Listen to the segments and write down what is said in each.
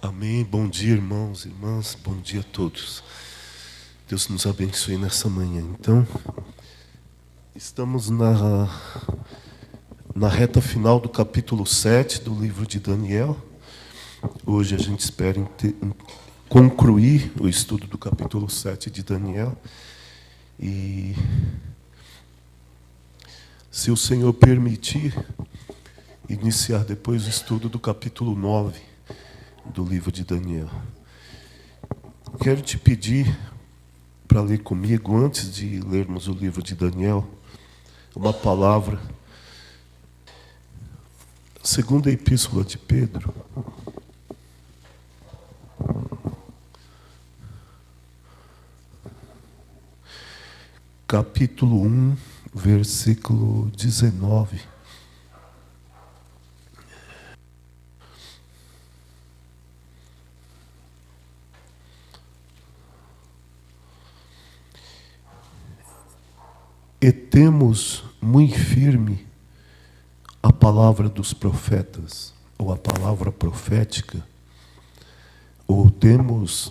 Amém. Bom dia, irmãos, irmãs. Bom dia a todos. Deus nos abençoe nessa manhã. Então, estamos na reta final do capítulo 7 do livro de Daniel. Hoje a gente espera concluir o estudo do capítulo 7 de Daniel. E, se o Senhor permitir, iniciar depois o estudo do capítulo 9 do livro de Daniel. Quero te pedir para ler comigo, antes de lermos o livro de Daniel, uma palavra. Segunda Epístola de Pedro, capítulo 1, versículo 19. E temos muito firme a palavra dos profetas, ou a palavra profética, ou temos,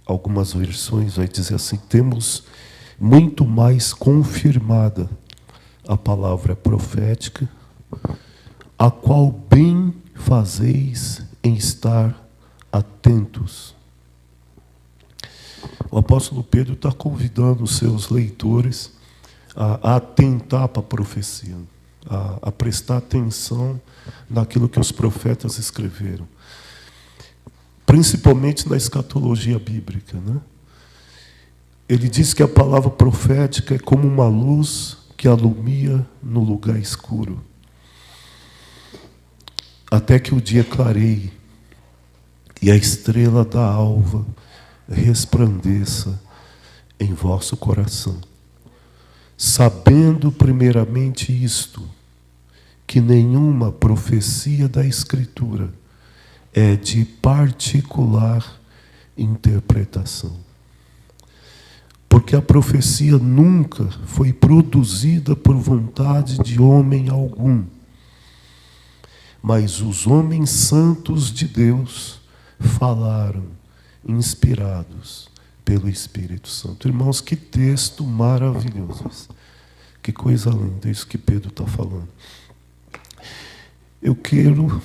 algumas versões vai dizer assim, temos muito mais confirmada a palavra profética, a qual bem fazeis em estar atentos. O apóstolo Pedro está convidando os seus leitores a atentar para a profecia, a prestar atenção naquilo que os profetas escreveram, principalmente na escatologia bíblica, né? Ele diz que a palavra profética é como uma luz que alumia no lugar escuro, até que o dia clareie e a estrela da alva resplandeça em vosso coração. Sabendo primeiramente isto, que nenhuma profecia da Escritura é de particular interpretação. Porque a profecia nunca foi produzida por vontade de homem algum, mas os homens santos de Deus falaram, inspirados pelo Espírito Santo. Irmãos, que texto maravilhoso. Que coisa linda isso que Pedro está falando. Eu quero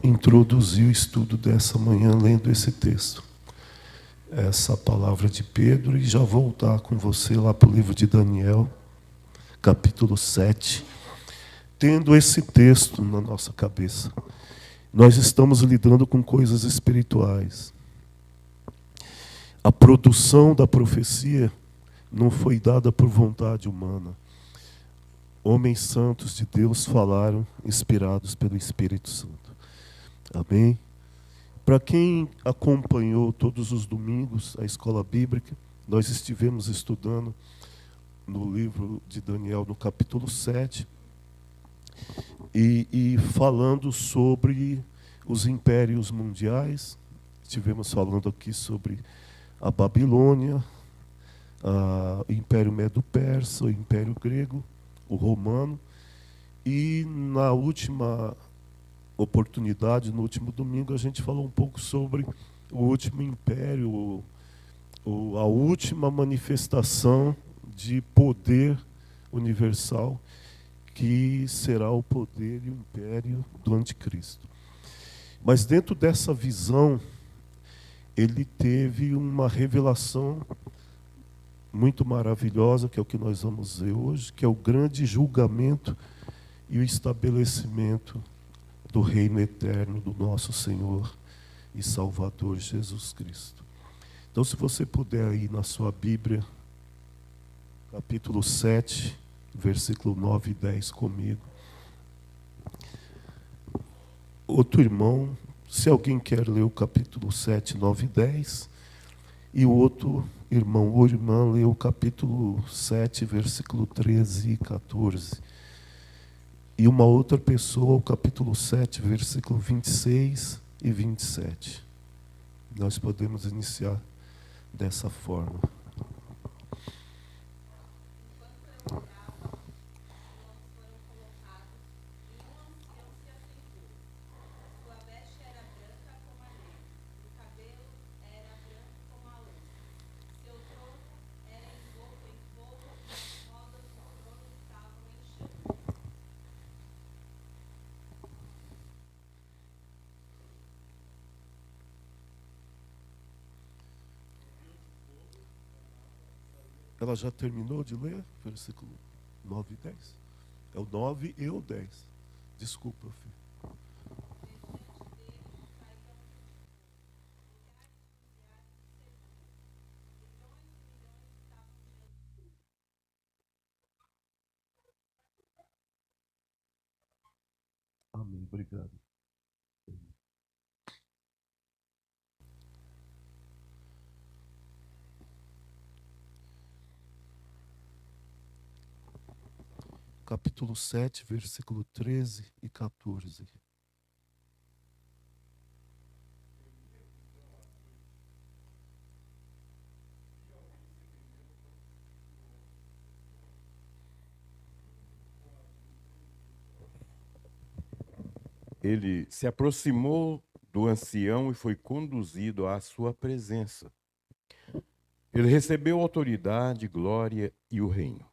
introduzir o estudo dessa manhã lendo esse texto, essa palavra de Pedro, e já voltar com você lá para o livro de Daniel, capítulo 7, tendo esse texto na nossa cabeça. Nós estamos lidando com coisas espirituais. A produção da profecia não foi dada por vontade humana. Homens santos de Deus falaram, inspirados pelo Espírito Santo. Amém? Para quem acompanhou todos os domingos a escola bíblica, nós estivemos estudando no livro de Daniel, no capítulo 7, e falando sobre os impérios mundiais. Estivemos falando aqui sobre a Babilônia, o Império Medo-Persa, o Império Grego, o Romano. E na última oportunidade, no último domingo, a gente falou um pouco sobre o último império, a última manifestação de poder universal, que será o poder e o império do anticristo. Mas dentro dessa visão, ele teve uma revelação muito maravilhosa, que é o que nós vamos ver hoje, que é o grande julgamento e o estabelecimento do reino eterno do nosso Senhor e Salvador Jesus Cristo. Então, se você puder aí na sua Bíblia, capítulo 7, versículo 9 e 10 comigo. Outro irmão, se alguém quer ler o capítulo 7, 9 e 10, e o outro irmão ou irmã lê o capítulo 7, versículo 13 e 14. E uma outra pessoa, o capítulo 7, versículo 26 e 27. Nós podemos iniciar dessa forma. Sua veste era branca como a neve, Ela já terminou de ler? Versículo 9 e 10. É o 9 e o 10. Desculpa, filho. Amém, obrigado. Capítulo 7, versículo 13 e 14. Ele se aproximou do ancião e foi conduzido à sua presença. Ele recebeu autoridade, glória e o reino.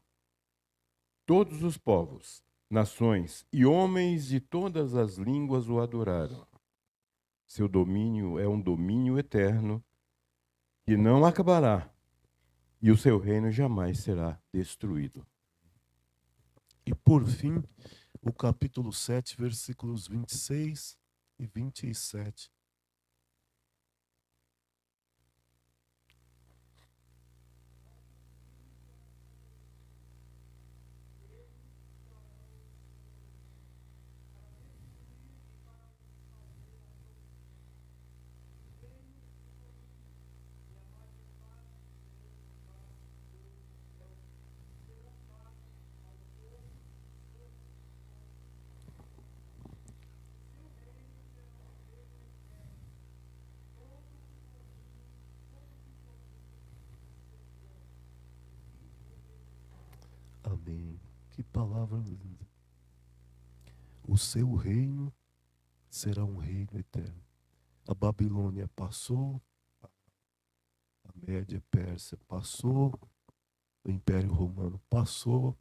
Todos os povos, nações e homens de todas as línguas o adoraram. Seu domínio é um domínio eterno que não acabará, e o seu reino jamais será destruído. E por fim, o capítulo 7, versículos 26 e 27. Amém. Que palavra linda. O seu reino será um reino eterno. A Babilônia passou, a Média Pérsia passou, o Império Romano passou,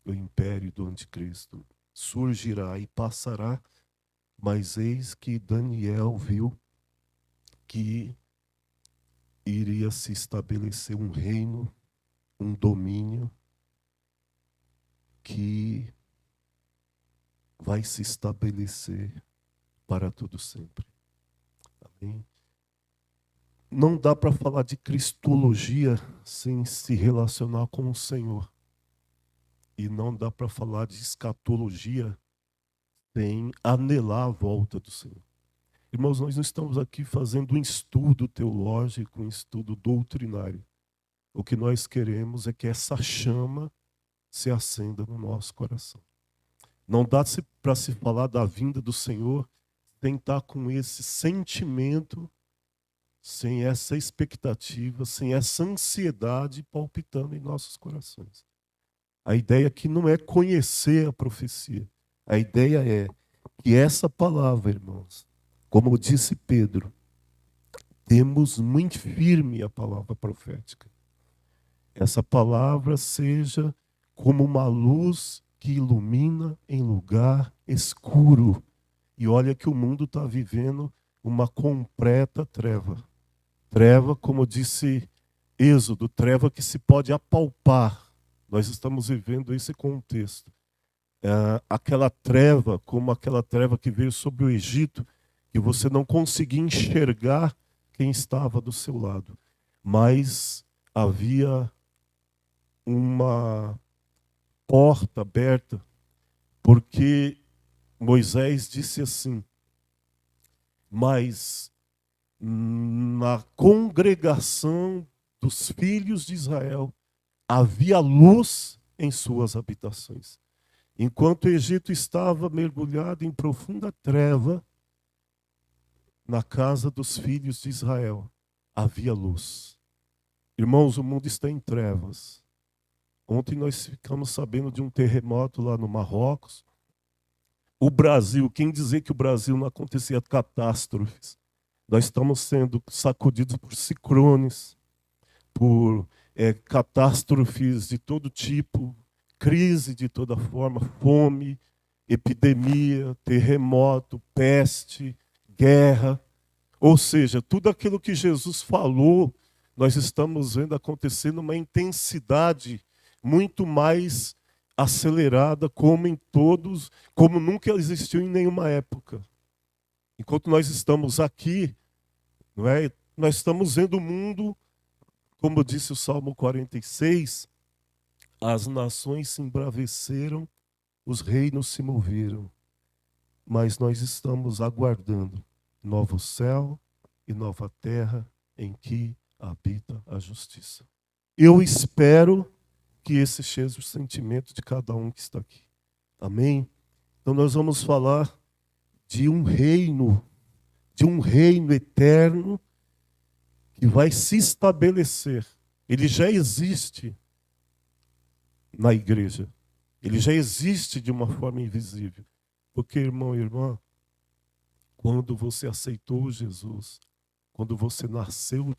o Império do Anticristo surgirá e passará, mas eis que Daniel viu que iria se estabelecer um reino, um domínio que vai se estabelecer para todo sempre. Amém? Não dá para falar de cristologia sem se relacionar com o Senhor. E não dá para falar de escatologia sem anelar a volta do Senhor. Irmãos, nós não estamos aqui fazendo um estudo teológico, um estudo doutrinário. O que nós queremos é que essa chama se acenda no nosso coração. Não dá para se falar da vinda do Senhor sem estar com esse sentimento, sem essa expectativa, sem essa ansiedade palpitando em nossos corações. A ideia aqui não é conhecer a profecia. A ideia é que essa palavra, irmãos, como disse Pedro, temos muito firme a palavra profética. Essa palavra seja como uma luz que ilumina em lugar escuro. E olha que o mundo está vivendo uma completa treva. Treva, como disse Êxodo, treva que se pode apalpar. Nós estamos vivendo esse contexto. Aquela treva, como aquela treva que veio sobre o Egito, que você não conseguia enxergar quem estava do seu lado. Mas havia uma porta aberta, porque Moisés disse assim: mas na congregação dos filhos de Israel havia luz em suas habitações. Enquanto o Egito estava mergulhado em profunda treva, na casa dos filhos de Israel havia luz. Irmãos, o mundo está em trevas. Ontem nós ficamos sabendo de um terremoto lá no Marrocos. O Brasil, quem dizer que o Brasil não acontecia catástrofes? Nós estamos sendo sacudidos por ciclones, por catástrofes de todo tipo, crise de toda forma, fome, epidemia, terremoto, peste, guerra. Ou seja, tudo aquilo que Jesus falou nós estamos vendo acontecer numa intensidade muito mais acelerada, como nunca existiu em nenhuma época. Enquanto nós estamos aqui, não é? Nós estamos vendo o mundo, como disse o Salmo 46, as nações se embraveceram, os reinos se moveram, mas nós estamos aguardando novo céu e nova terra em que habita a justiça. Eu espero que esse seja o sentimento de cada um que está aqui. Amém? Então nós vamos falar de um reino eterno que vai se estabelecer. Ele já existe na igreja. Ele já existe de uma forma invisível. Porque, irmão e irmã, quando você aceitou Jesus, quando você nasceu,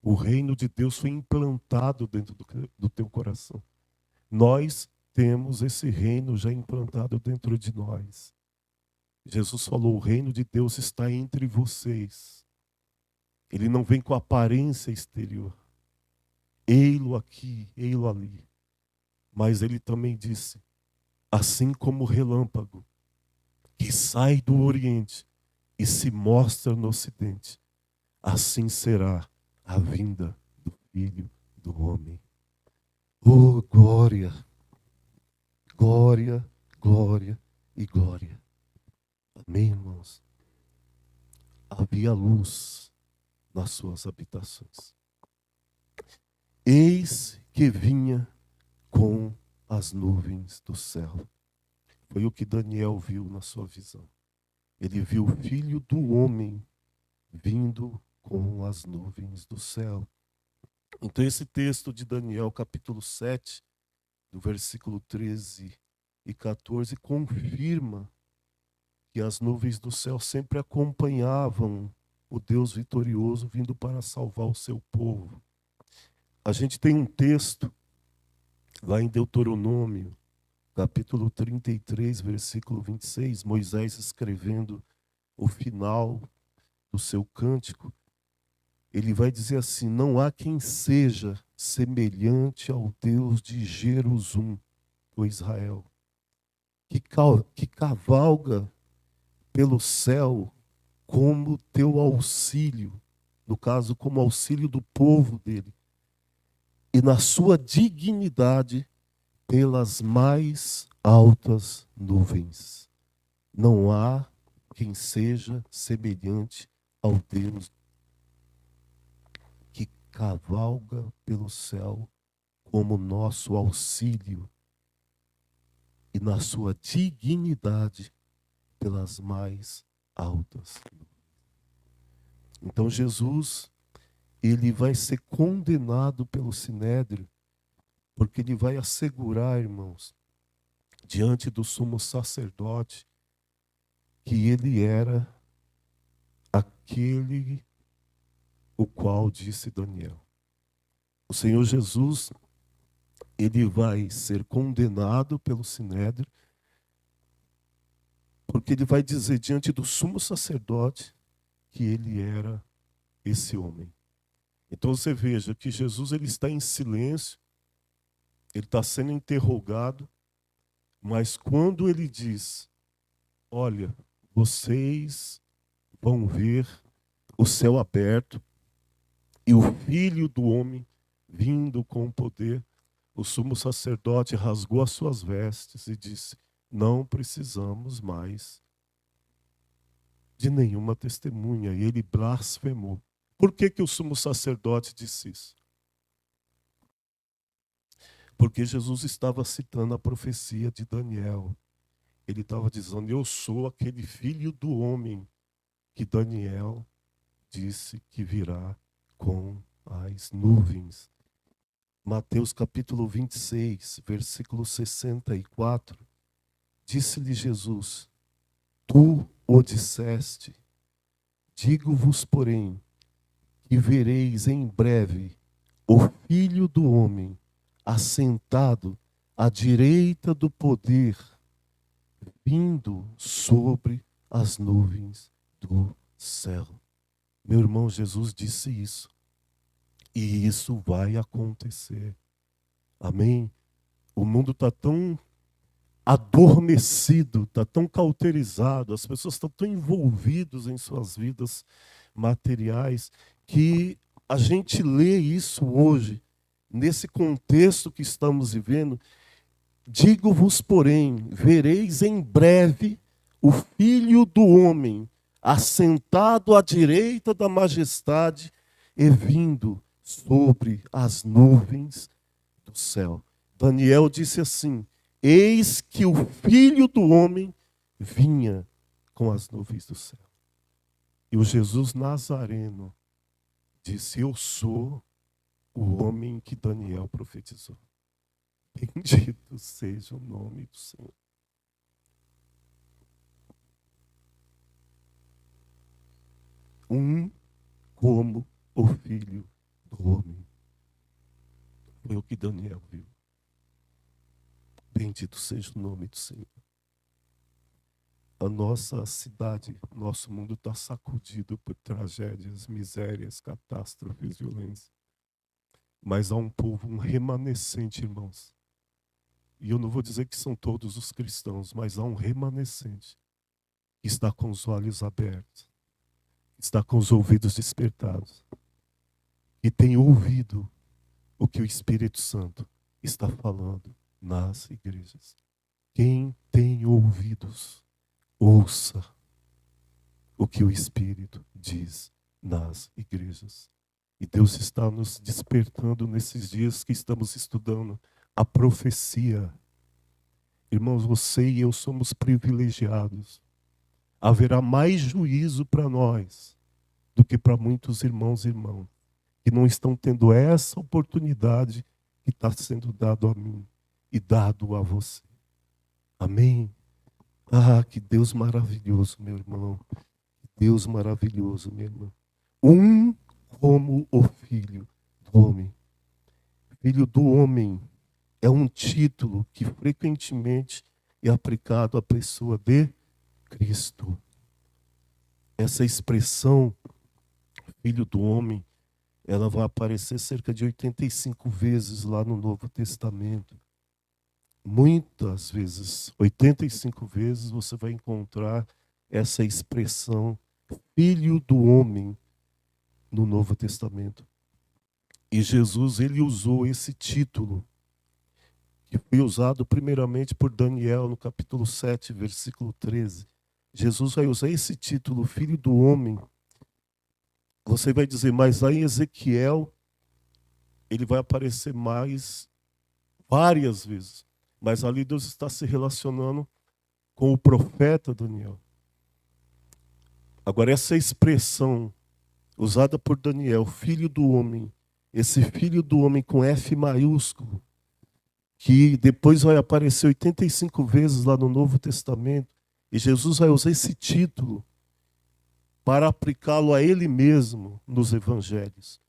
o reino de Deus foi implantado dentro do teu coração. Nós temos esse reino já implantado dentro de nós. Jesus falou, o reino de Deus está entre vocês. Ele não vem com aparência exterior. Ei-lo aqui, ei-lo ali. Mas ele também disse, assim como o relâmpago que sai do Oriente e se mostra no Ocidente, assim será a vinda do Filho do Homem. Oh, glória, glória, glória e glória. Amém, irmãos? Havia luz nas suas habitações. Eis que vinha com as nuvens do céu. Foi o que Daniel viu na sua visão. Ele viu o Filho do Homem vindo com as nuvens do céu. Então esse texto de Daniel, capítulo 7, do versículo 13 e 14, confirma que as nuvens do céu sempre acompanhavam o Deus vitorioso vindo para salvar o seu povo. A gente tem um texto lá em Deuteronômio, capítulo 33, versículo 26, Moisés escrevendo o final do seu cântico. Ele vai dizer assim, não há quem seja semelhante ao Deus de Jerusalém, o Israel, que cavalga pelo céu como teu auxílio, no caso, como auxílio do povo dele, e na sua dignidade pelas mais altas nuvens. Não há quem seja semelhante ao Deus que cavalga pelo céu como nosso auxílio e na sua dignidade pelas mais altas nuvens. Então Jesus, ele vai ser condenado pelo Sinédrio, porque ele vai assegurar, irmãos, diante do sumo sacerdote, que ele era aquele o qual disse Daniel. O Senhor Jesus, ele vai ser condenado pelo Sinédrio, porque ele vai dizer diante do sumo sacerdote que ele era esse homem. Então você veja que Jesus, ele está em silêncio, ele está sendo interrogado, mas quando ele diz, olha, vocês vão ver o céu aberto e o Filho do Homem vindo com poder, o sumo sacerdote rasgou as suas vestes e disse, não precisamos mais de nenhuma testemunha. E ele blasfemou. Por que o sumo sacerdote disse isso? Porque Jesus estava citando a profecia de Daniel. Ele estava dizendo, eu sou aquele Filho do Homem que Daniel disse que virá com as nuvens. Mateus capítulo 26, versículo 64. Disse-lhe Jesus, tu o disseste, digo-vos, porém, que vereis em breve o Filho do Homem assentado à direita do poder, vindo sobre as nuvens do céu. Meu irmão, Jesus disse isso. E isso vai acontecer. Amém? O mundo está tão adormecido, está tão cauterizado, as pessoas estão tão envolvidas em suas vidas materiais, que a gente lê isso hoje, nesse contexto que estamos vivendo. Digo-vos, porém, vereis em breve o Filho do Homem assentado à direita da majestade e vindo sobre as nuvens do céu. Daniel disse assim: eis que o Filho do Homem vinha com as nuvens do céu. E o Jesus Nazareno disse: eu sou o homem que Daniel profetizou. Bendito seja o nome do Senhor. Um como o Filho do Homem. Foi o que Daniel viu. Bendito seja o nome do Senhor. A nossa cidade, nosso mundo está sacudido por tragédias, misérias, catástrofes, violência. Mas há um povo, um remanescente, irmãos. E eu não vou dizer que são todos os cristãos, mas há um remanescente que está com os olhos abertos, está com os ouvidos despertados e tem ouvido o que o Espírito Santo está falando nas igrejas. Quem tem ouvidos, ouça o que o Espírito diz nas igrejas. E Deus está nos despertando nesses dias que estamos estudando a profecia. Irmãos, você e eu somos privilegiados. Haverá mais juízo para nós do que para muitos irmãos e irmãs que não estão tendo essa oportunidade que está sendo dado a mim e dado a você. Amém? Ah, que Deus maravilhoso, meu irmão. Que Deus maravilhoso, minha irmã. Um como o Filho do Homem. Filho do Homem é um título que frequentemente é aplicado à pessoa de Cristo. Essa expressão, Filho do Homem, ela vai aparecer cerca de 85 vezes lá no Novo Testamento. Muitas vezes, 85 vezes, você vai encontrar essa expressão, Filho do Homem, no Novo Testamento. E Jesus, ele usou esse título, que foi usado primeiramente por Daniel, no capítulo 7, versículo 13. Jesus vai usar esse título, Filho do Homem. Você vai dizer, mas lá em Ezequiel, ele vai aparecer mais, várias vezes. Mas ali Deus está se relacionando com o profeta Daniel. Agora, essa expressão usada por Daniel, Filho do Homem, esse Filho do Homem com F maiúsculo, que depois vai aparecer 85 vezes lá no Novo Testamento, e Jesus vai usar esse título para aplicá-lo a ele mesmo nos evangelhos.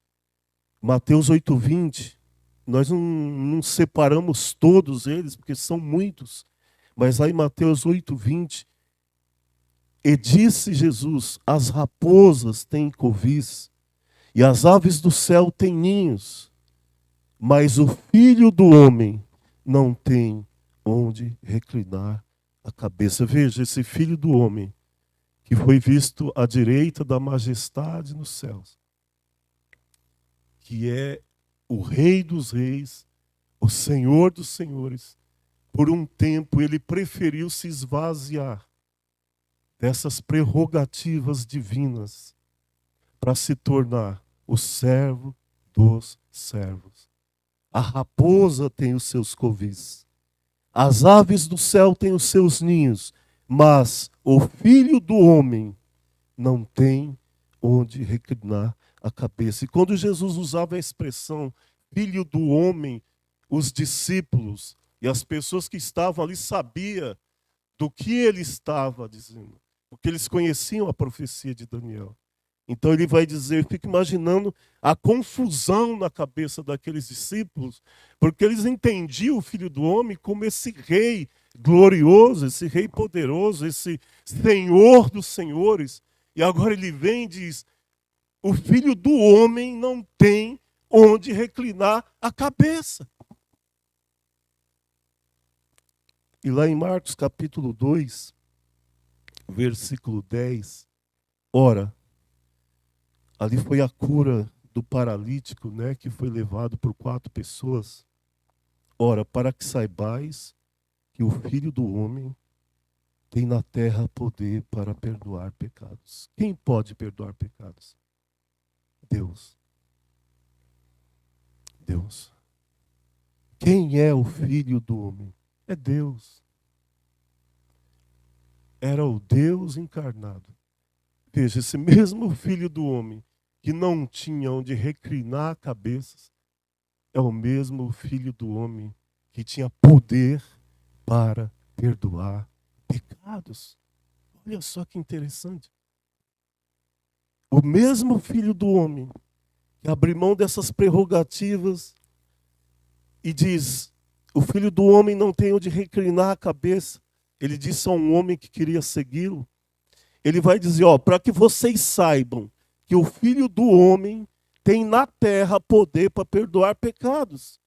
Mateus 8:20, nós não separamos todos eles, porque são muitos, mas lá em Mateus 8:20, e disse Jesus, as raposas têm covis, e as aves do céu têm ninhos, mas o Filho do Homem não tem onde reclinar a cabeça. Veja, esse Filho do Homem, que foi visto à direita da majestade nos céus, que é o Rei dos Reis, o Senhor dos Senhores, por um tempo ele preferiu se esvaziar dessas prerrogativas divinas para se tornar o servo dos servos. A raposa tem os seus covis, as aves do céu têm os seus ninhos, mas o Filho do Homem não tem onde reclinar a cabeça. E quando Jesus usava a expressão Filho do Homem, os discípulos e as pessoas que estavam ali sabiam do que ele estava dizendo, porque eles conheciam a profecia de Daniel. Então ele vai dizer, eu fico imaginando a confusão na cabeça daqueles discípulos, porque eles entendiam o Filho do Homem como esse rei glorioso, esse rei poderoso, esse Senhor dos senhores. E agora ele vem e diz, o Filho do Homem não tem onde reclinar a cabeça. E lá em Marcos capítulo 2, versículo 10, ora, ali foi a cura do paralítico, né, que foi levado por 4 pessoas. Ora, para que saibais que o Filho do Homem tem na terra poder para perdoar pecados. Quem pode perdoar pecados? Deus. Deus. Quem é o Filho do Homem? É Deus. Era o Deus encarnado. Veja, esse mesmo Filho do Homem, que não tinha onde reclinar cabeças, é o mesmo Filho do Homem que tinha poder para perdoar pecados. Olha só que interessante. O mesmo Filho do Homem que abre mão dessas prerrogativas e diz: o Filho do Homem não tem onde reclinar a cabeça. Ele disse a um homem que queria segui-lo. Ele vai dizer, para que vocês saibam que o Filho do Homem tem na terra poder para perdoar pecados.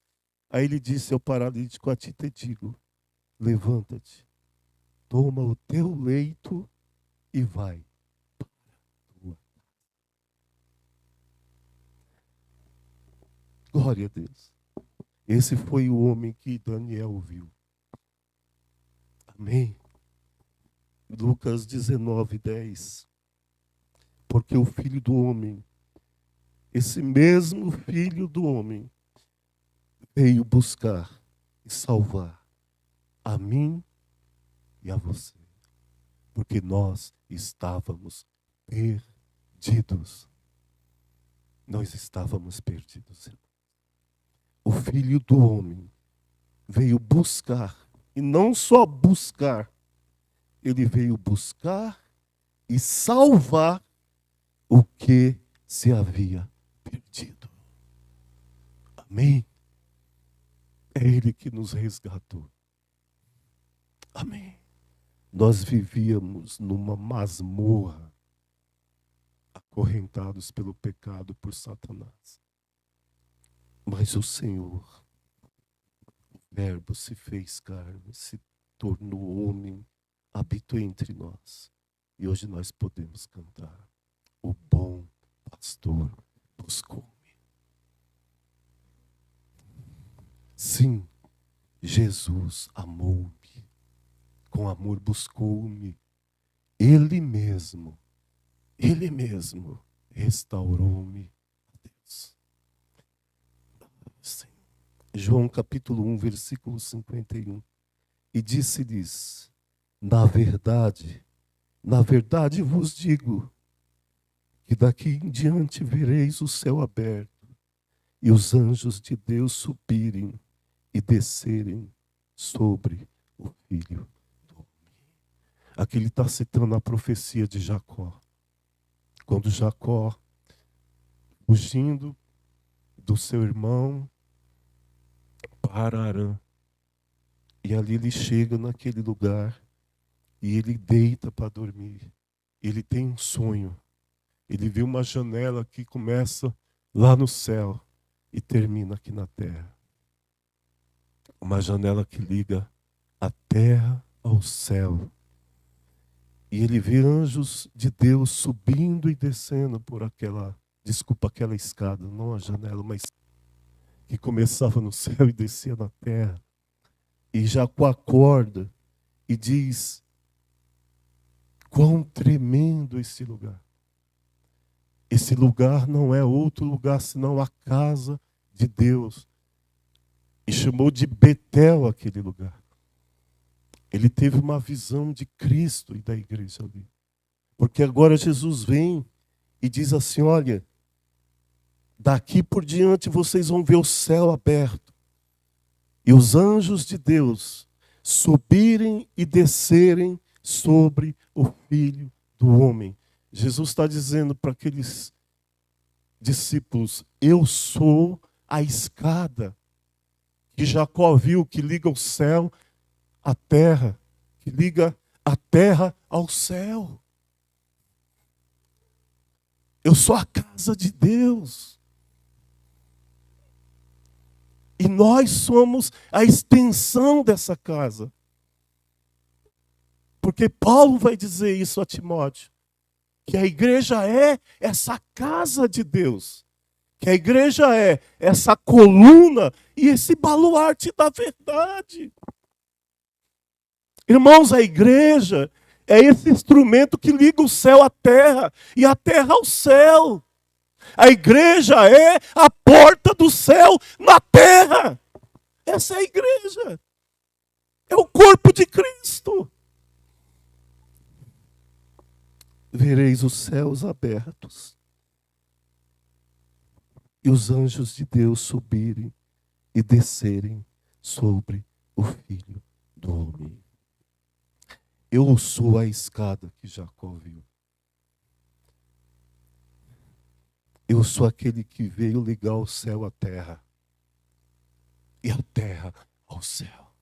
Aí ele disse ao paralítico: a ti te digo, levanta-te, toma o teu leito e vai para a tua casa. Glória a Deus. Esse foi o homem que Daniel viu. Amém. Lucas 19, 10. Porque o Filho do Homem, esse mesmo Filho do Homem, veio buscar e salvar a mim e a você. Porque nós estávamos perdidos. Nós estávamos perdidos. O Filho do Homem veio buscar, e não só buscar, ele veio buscar e salvar o que se havia perdido. Amém? É Ele que nos resgatou. Amém. Nós vivíamos numa masmorra, acorrentados pelo pecado, por Satanás. Mas o Senhor, o Verbo se fez carne, se tornou homem, habitou entre nós. E hoje nós podemos cantar: o bom pastor buscou-me. Sim, Jesus amou-me. Com amor buscou-me. Ele mesmo restaurou-me a Deus. Sim. João capítulo 1, versículo 51. E disse-lhes: na verdade vos digo, que daqui em diante vereis o céu aberto e os anjos de Deus subirem e descerem sobre o Filho do Homem. Aqui ele está citando a profecia de Jacó. Quando Jacó, fugindo do seu irmão para Harã, e ali ele chega naquele lugar e ele deita para dormir. Ele tem um sonho. Ele vê uma janela que começa lá no céu e termina aqui na terra. Uma janela que liga a terra ao céu. E ele vê anjos de Deus subindo e descendo por aquela escada, não a janela, mas que começava no céu e descia na terra. E Jacó acorda e diz: quão tremendo esse lugar. Esse lugar não é outro lugar senão a casa de Deus. E chamou de Betel aquele lugar. Ele teve uma visão de Cristo e da igreja ali. Porque agora Jesus vem e diz assim: olha, daqui por diante vocês vão ver o céu aberto. E os anjos de Deus subirem e descerem sobre o Filho do Homem. Jesus está dizendo para aqueles discípulos: eu sou a escada que Jacó viu, que liga o céu à terra, que liga a terra ao céu. Eu sou a casa de Deus. E nós somos a extensão dessa casa. Porque Paulo vai dizer isso a Timóteo, que a igreja é essa casa de Deus, que a igreja é essa coluna e esse baluarte da verdade. Irmãos, a igreja é esse instrumento que liga o céu à terra e a terra ao céu. A igreja é a porta do céu na terra. Essa é a igreja. É o corpo de Cristo. Vereis os céus abertos e os anjos de Deus subirem e descerem sobre o Filho do Homem. Eu sou a escada que Jacó viu. Eu sou aquele que veio ligar o céu à terra e a terra ao céu.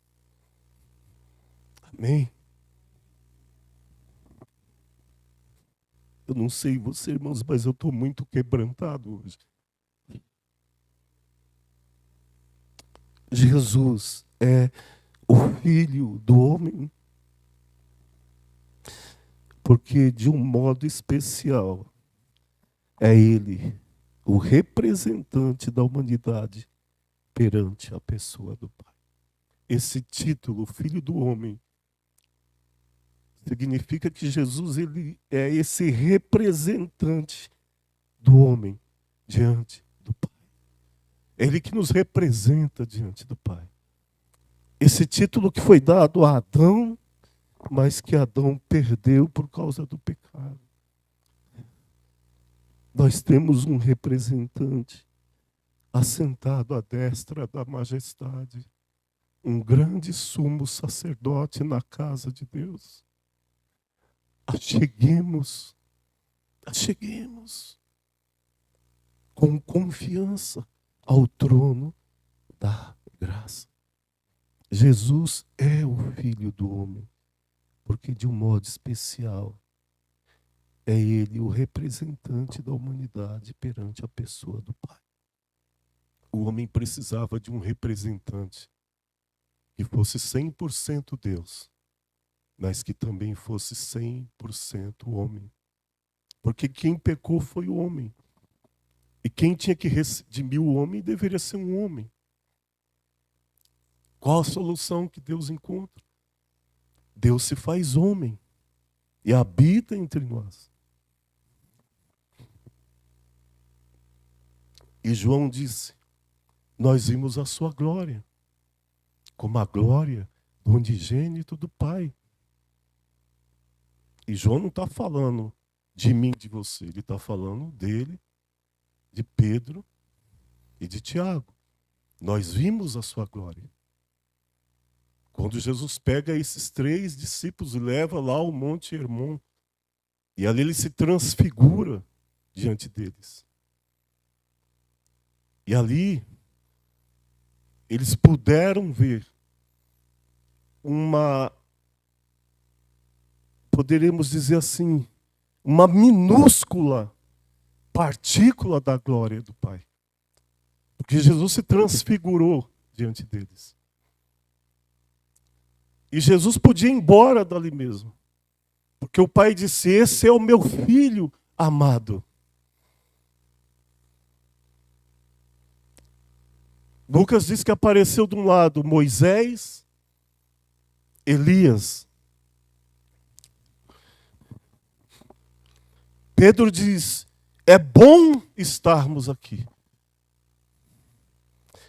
Amém? Eu não sei você, irmãos, mas eu estou muito quebrantado hoje. Jesus é o Filho do Homem, porque de um modo especial é Ele o representante da humanidade perante a pessoa do Pai. Esse título, Filho do Homem, significa que Jesus ele é esse representante do homem diante do Pai. Ele que nos representa diante do Pai. Esse título que foi dado a Adão, mas que Adão perdeu por causa do pecado. Nós temos um representante assentado à destra da majestade, um grande sumo sacerdote na casa de Deus. Acheguemos com confiança ao trono da graça. Jesus é o Filho do Homem, porque de um modo especial é Ele o representante da humanidade perante a pessoa do Pai. O homem precisava de um representante que fosse 100% Deus, mas que também fosse 100% homem. Porque quem pecou foi o homem. E quem tinha que redimir o homem deveria ser um homem. Qual a solução que Deus encontra? Deus se faz homem e habita entre nós. E João disse, nós vimos a sua glória, como a glória do unigênito do Pai. E João não está falando de mim, de você. Ele está falando dele, de Pedro e de Tiago. Nós vimos a sua glória. Quando Jesus pega esses 3 discípulos e leva lá ao Monte Hermon, e ali ele se transfigura diante deles. E ali eles puderam ver poderíamos dizer assim, uma minúscula partícula da glória do Pai. Porque Jesus se transfigurou diante deles. E Jesus podia ir embora dali mesmo. Porque o Pai disse, esse é o meu filho amado. Lucas diz que apareceu de um lado Moisés, Elias. Pedro diz, é bom estarmos aqui.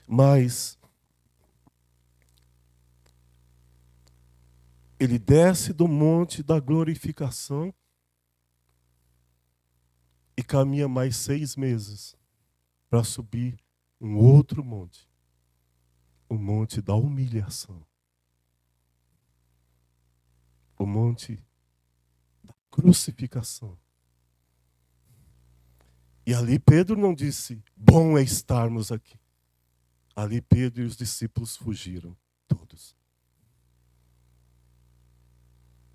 Mas ele desce do monte da glorificação e caminha mais 6 meses para subir um outro monte. O monte da humilhação. O monte da crucificação. E ali Pedro não disse, bom é estarmos aqui. Ali Pedro e os discípulos fugiram, todos.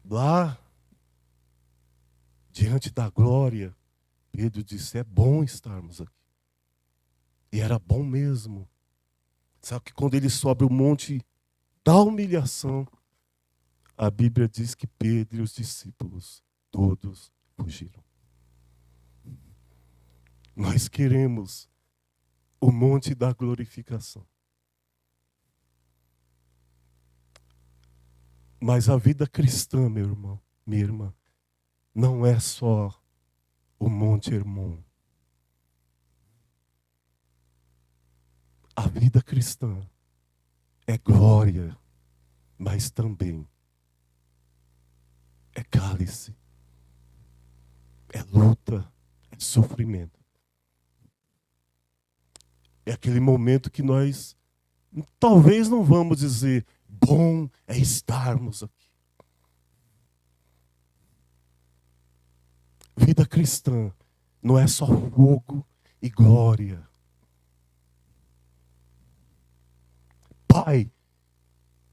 Lá, diante da glória, Pedro disse, é bom estarmos aqui. E era bom mesmo. Sabe que quando ele sobe o monte da humilhação, a Bíblia diz que Pedro e os discípulos todos fugiram. Nós queremos o monte da glorificação. Mas a vida cristã, meu irmão, minha irmã, não é só o Monte Hermon. A vida cristã é glória, mas também é cálice, é luta, é sofrimento. É aquele momento que nós talvez não vamos dizer, bom é estarmos aqui. Vida cristã não é só fogo e glória. Pai,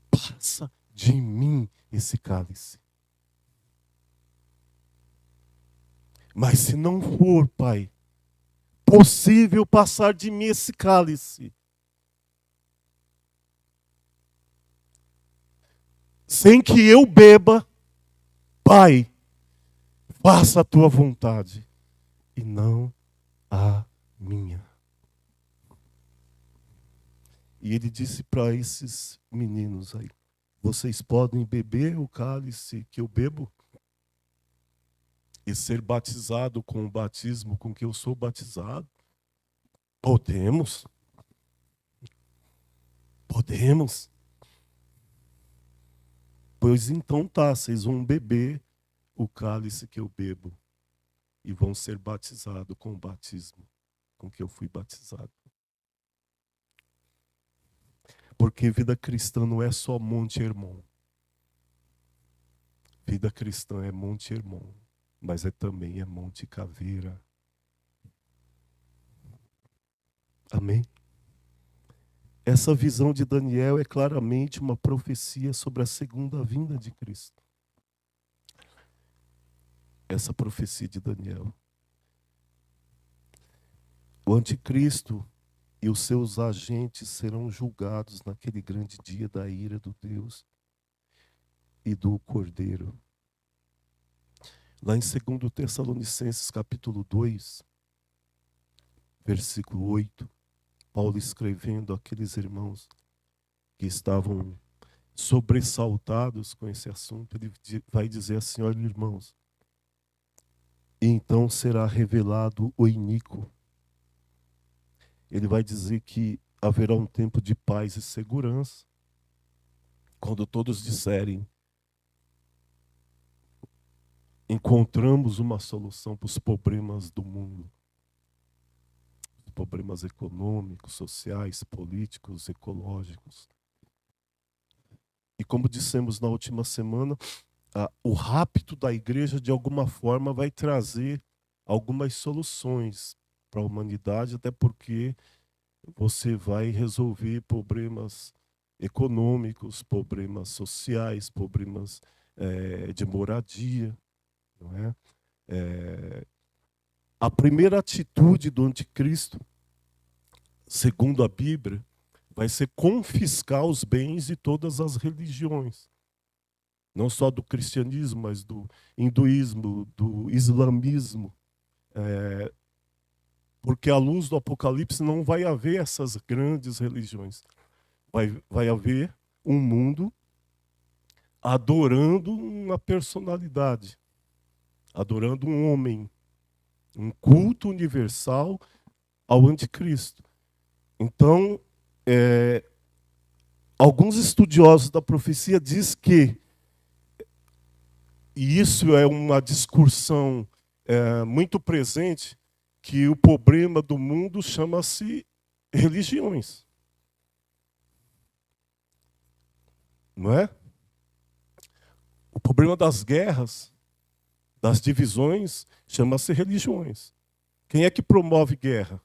passa de mim esse cálice. Mas se não for, Pai, possível passar de mim esse cálice, sem que eu beba, Pai, faça a tua vontade e não a minha. E ele disse para esses meninos aí, vocês podem beber o cálice que eu bebo e ser batizado com o batismo com que eu sou batizado? Podemos. Podemos. Pois então tá, vocês vão beber o cálice que eu bebo e vão ser batizados com o batismo com que eu fui batizado. Porque vida cristã não é só Monte Hermon. Vida cristã é Monte Hermon, mas também é Monte Caveira. Amém? Essa visão de Daniel é claramente uma profecia sobre a segunda vinda de Cristo. Essa profecia de Daniel. O anticristo e os seus agentes serão julgados naquele grande dia da ira do Deus e do Cordeiro. Lá em 2 Tessalonicenses capítulo 2, versículo 8, Paulo escrevendo àqueles irmãos que estavam sobressaltados com esse assunto, ele vai dizer assim, olha irmãos, e então será revelado o iníquo. Ele vai dizer que haverá um tempo de paz e segurança, quando todos disserem, encontramos uma solução para os problemas do mundo. Problemas econômicos, sociais, políticos, ecológicos. E como dissemos na última semana, o rapto da igreja, de alguma forma, vai trazer algumas soluções para a humanidade, até porque você vai resolver problemas econômicos, problemas sociais, problemas de moradia, não é? A primeira atitude do anticristo, segundo a Bíblia, vai ser confiscar os bens de todas as religiões. Não só do cristianismo, mas do hinduísmo, do islamismo. Porque à luz do Apocalipse não vai haver essas grandes religiões. Vai haver um mundo adorando uma personalidade, adorando um homem, um culto universal ao anticristo. Então, alguns estudiosos da profecia dizem que, e isso é uma discussão muito presente, que o problema do mundo chama-se religiões. Não é? O problema das guerras, das divisões, chama-se religiões. Quem é que promove guerra?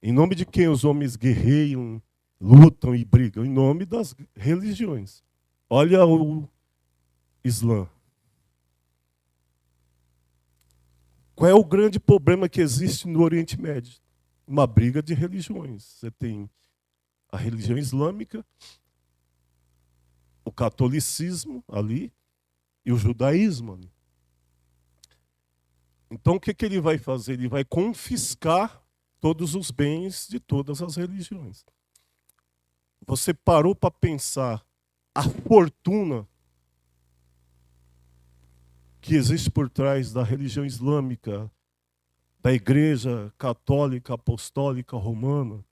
Em nome de quem os homens guerreiam, lutam e brigam? Em nome das religiões. Olha o Islã. Qual é o grande problema que existe no Oriente Médio? Uma briga de religiões. Você tem A religião islâmica, o catolicismo ali e o judaísmo ali. Então, o que ele vai fazer? Ele vai confiscar todos os bens de todas as religiões. Você parou para pensar a fortuna que existe por trás da religião islâmica, da igreja católica, apostólica, romana,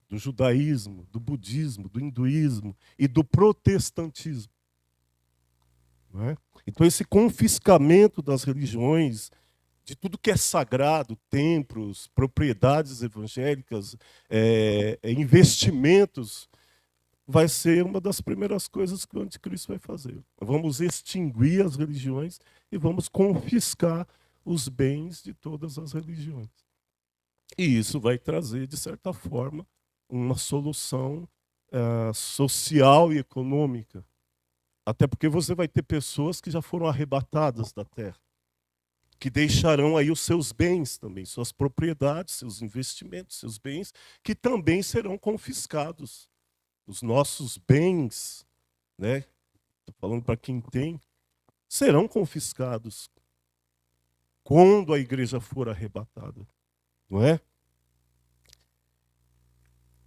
do judaísmo, do budismo, do hinduísmo e do protestantismo? Não é? Então, esse confiscamento das religiões, de tudo que é sagrado, templos, propriedades evangélicas, investimentos, vai ser uma das primeiras coisas que o anticristo vai fazer. Vamos extinguir as religiões e vamos confiscar os bens de todas as religiões. E isso vai trazer, de certa forma, uma solução social e econômica. Até porque você vai ter pessoas que já foram arrebatadas da terra, que deixarão aí os seus bens também, suas propriedades, seus investimentos, seus bens, que também serão confiscados. Os nossos bens, né? Estou falando para quem tem, serão confiscados quando a igreja for arrebatada, não é?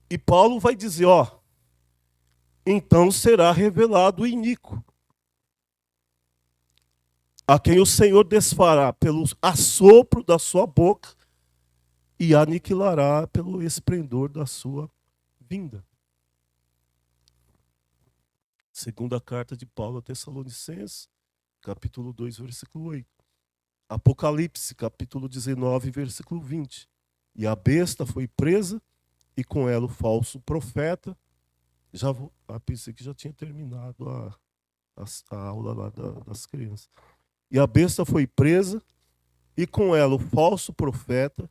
E Paulo vai dizer, ó, então será revelado o iníquo, a quem o Senhor desfará pelo assopro da sua boca e aniquilará pelo esplendor da sua vinda. Segunda carta de Paulo a Tessalonicenses, capítulo 2, versículo 8. Apocalipse, capítulo 19, versículo 20. E a besta foi presa, e com ela o falso profeta. Pensei que já tinha terminado a aula lá das crianças. E a besta foi presa, e com ela o falso profeta,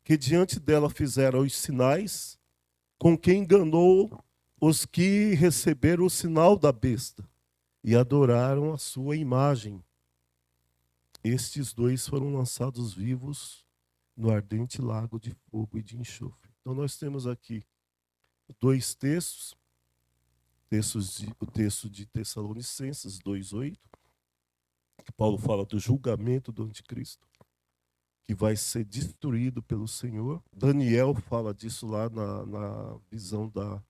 que diante dela fizeram os sinais, com quem enganou os que receberam o sinal da besta e adoraram a sua imagem. Estes dois foram lançados vivos no ardente lago de fogo e de enxofre. Então nós temos aqui dois textos, o texto de Tessalonicenses 2:8, que Paulo fala do julgamento do anticristo, que vai ser destruído pelo Senhor. Daniel fala disso lá na visão da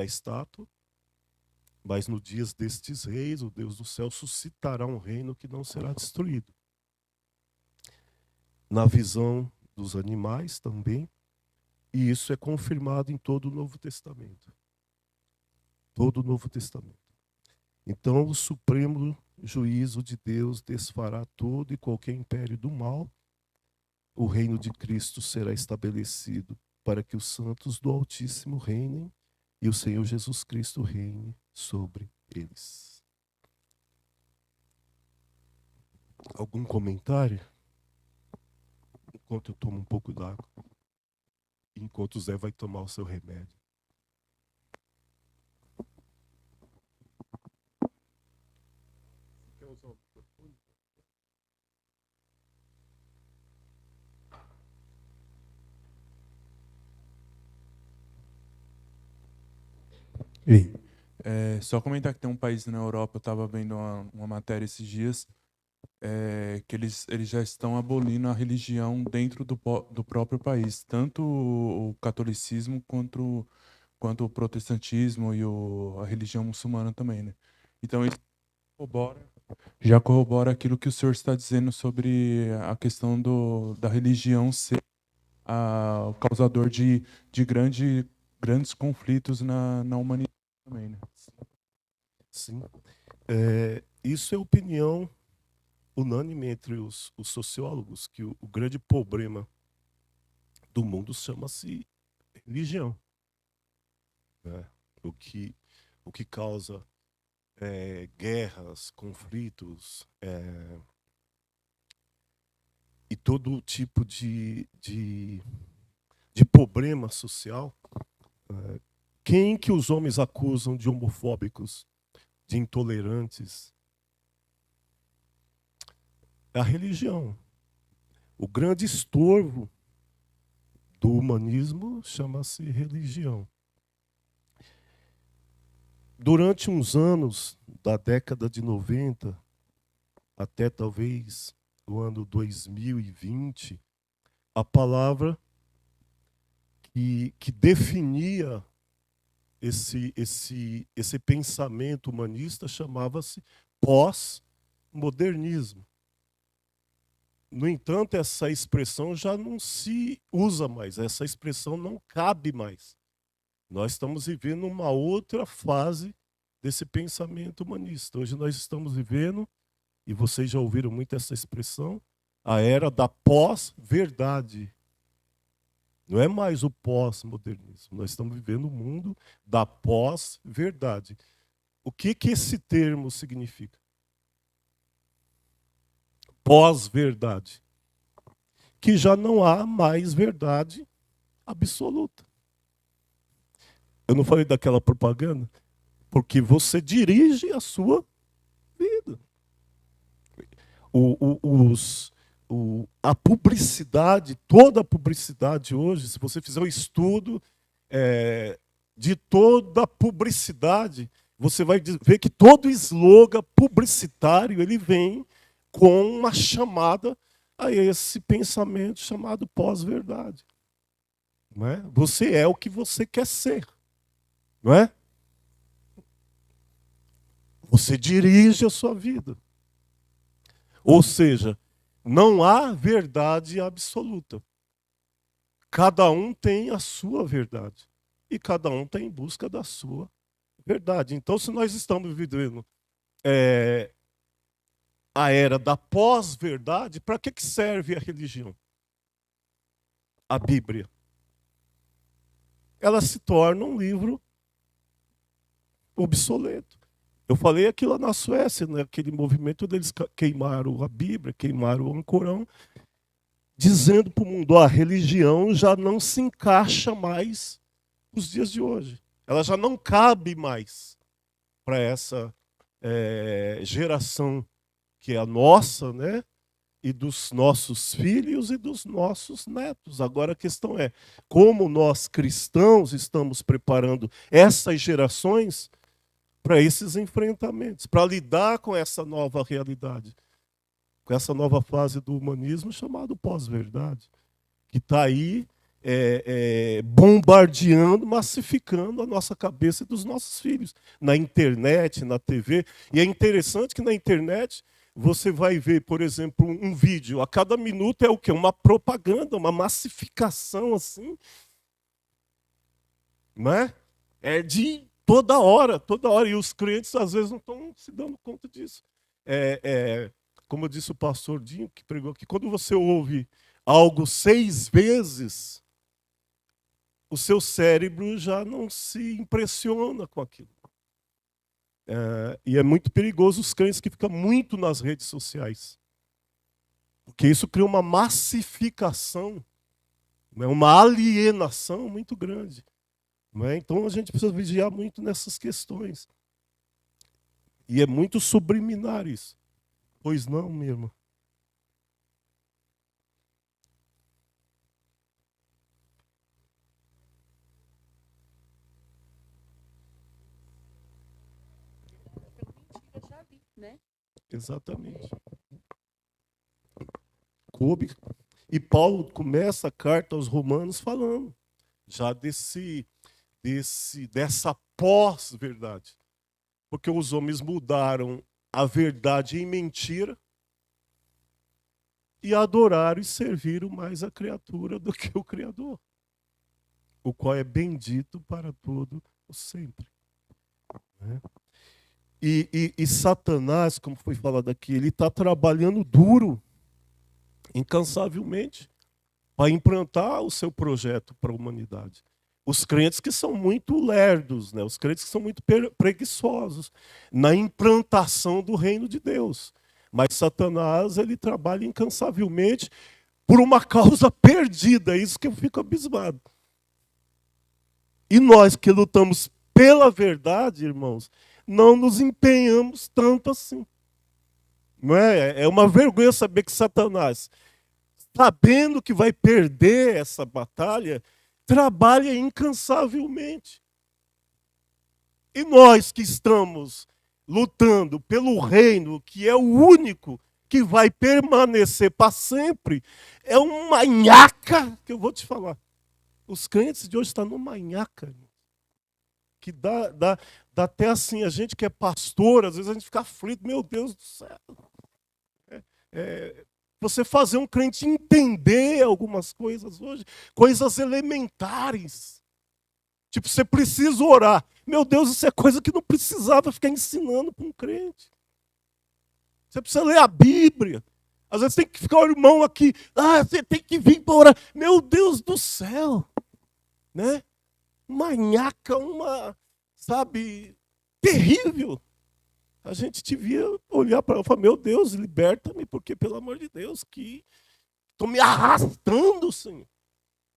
estátua. Mas no dias destes reis, o Deus do céu suscitará um reino que não será destruído. Na visão dos animais também, e isso é confirmado em todo o Novo Testamento. Todo o Novo Testamento. Então, o supremo juízo de Deus desfará todo e qualquer império do mal. O reino de Cristo será estabelecido para que os santos do Altíssimo reinem e o Senhor Jesus Cristo reine sobre eles. Algum comentário? Enquanto eu tomo um pouco d'água. Enquanto o Zé vai tomar o seu remédio. Quer usar o microfone? Ei, só comentar que tem um país na Europa, eu estava vendo uma matéria esses dias, que eles já estão abolindo a religião dentro do próprio país, tanto o catolicismo quanto o protestantismo e a religião muçulmana também, né? Então isso já corrobora aquilo que o senhor está dizendo sobre a questão da religião ser o causador de grandes conflitos na humanidade também, né? Sim. Isso é opinião unânime entre os sociólogos, que o grande problema do mundo chama-se religião. Né? O que causa guerras, conflitos, e todo tipo de problema social. Quem que os homens acusam de homofóbicos, de intolerantes? É a religião. O grande estorvo do humanismo chama-se religião. Durante uns anos, da década de 90, até talvez o ano 2020, a palavra que definia esse pensamento humanista chamava-se pós-modernismo. No entanto, essa expressão já não se usa mais, essa expressão não cabe mais. Nós estamos vivendo uma outra fase desse pensamento humanista. Hoje nós estamos vivendo, e vocês já ouviram muito essa expressão, a era da pós-verdade. Não é mais o pós-modernismo. Nós estamos vivendo o mundo da pós-verdade. O que esse termo significa? Pós-verdade. Que já não há mais verdade absoluta. Eu não falei daquela propaganda? Porque você dirige a sua vida. A publicidade, toda a publicidade hoje, se você fizer um estudo de toda a publicidade, você vai ver que todo slogan publicitário ele vem com uma chamada a esse pensamento chamado pós-verdade. Não é? Você é o que você quer ser. Não é? Você dirige a sua vida. Ou seja, não há verdade absoluta. Cada um tem a sua verdade. E cada um está em busca da sua verdade. Então, se nós estamos vivendo a era da pós-verdade, para que serve a religião? A Bíblia. Ela se torna um livro obsoleto. Eu falei aqui lá na Suécia, naquele movimento deles queimaram a Bíblia, queimaram o Alcorão, dizendo para o mundo, a religião já não se encaixa mais nos dias de hoje. Ela já não cabe mais para essa geração que é a nossa, né? E dos nossos filhos e dos nossos netos. Agora a questão é, como nós cristãos estamos preparando essas gerações para esses enfrentamentos, para lidar com essa nova realidade, com essa nova fase do humanismo chamado pós-verdade, que está aí bombardeando, massificando a nossa cabeça e dos nossos filhos, na internet, na TV. E é interessante que na internet você vai ver, por exemplo, um vídeo, a cada minuto é o quê? Uma propaganda, uma massificação assim, não é? É de toda hora, e os crentes às vezes não estão se dando conta disso. Como disse o pastor Dinho, que pregou aqui, quando você ouve algo 6 vezes, o seu cérebro já não se impressiona com aquilo. E é muito perigoso os crentes que ficam muito nas redes sociais. Porque isso cria uma massificação, uma alienação muito grande. Então a gente precisa vigiar muito nessas questões. E é muito subliminar isso. Pois não, minha irmã? Exatamente. E Paulo começa a carta aos Romanos falando já dessa pós-verdade. Porque os homens mudaram a verdade em mentira e adoraram e serviram mais a criatura do que o Criador, o qual é bendito para todo o sempre. E Satanás, como foi falado aqui, ele está trabalhando duro, incansavelmente, para implantar o seu projeto para a humanidade. Os crentes que são muito lerdos, os crentes que são muito preguiçosos na implantação do reino de Deus. Mas Satanás, ele trabalha incansavelmente por uma causa perdida, é isso que eu fico abismado. E nós que lutamos pela verdade, irmãos, não nos empenhamos tanto assim. Não é? É uma vergonha saber que Satanás, sabendo que vai perder essa batalha, trabalha incansavelmente. E nós que estamos lutando pelo reino, que é o único que vai permanecer para sempre, é uma nhaca que eu vou te falar. Os crentes de hoje estão numa nhaca, que dá até assim, a gente que é pastor, às vezes a gente fica aflito, meu Deus do céu. Você fazer um crente entender algumas coisas hoje, coisas elementares. Tipo, você precisa orar. Meu Deus, isso é coisa que não precisava ficar ensinando para um crente. Você precisa ler a Bíblia. Às vezes tem que ficar o irmão aqui. Você tem que vir para orar. Meu Deus do céu. Né? Uma nhaca, sabe, terrível. A gente devia olhar para ela e falar, meu Deus, liberta-me, porque, pelo amor de Deus, que estou me arrastando, Senhor,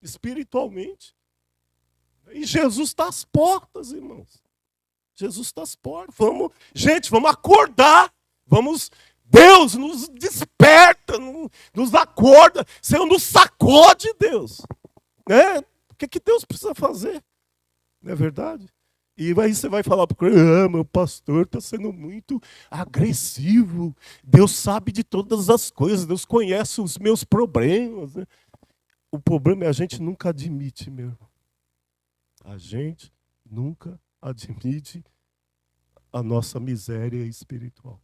espiritualmente. E Jesus está às portas, irmãos. Jesus está às portas. Vamos acordar. Deus nos desperta, nos acorda. Senhor, nos sacode, Deus. Né? O que Deus precisa fazer? Não é verdade? E aí você vai falar para o crente, meu pastor está sendo muito agressivo. Deus sabe de todas as coisas. Deus conhece os meus problemas. Né? O problema é a gente nunca admite, meu irmão. A gente nunca admite a nossa miséria espiritual.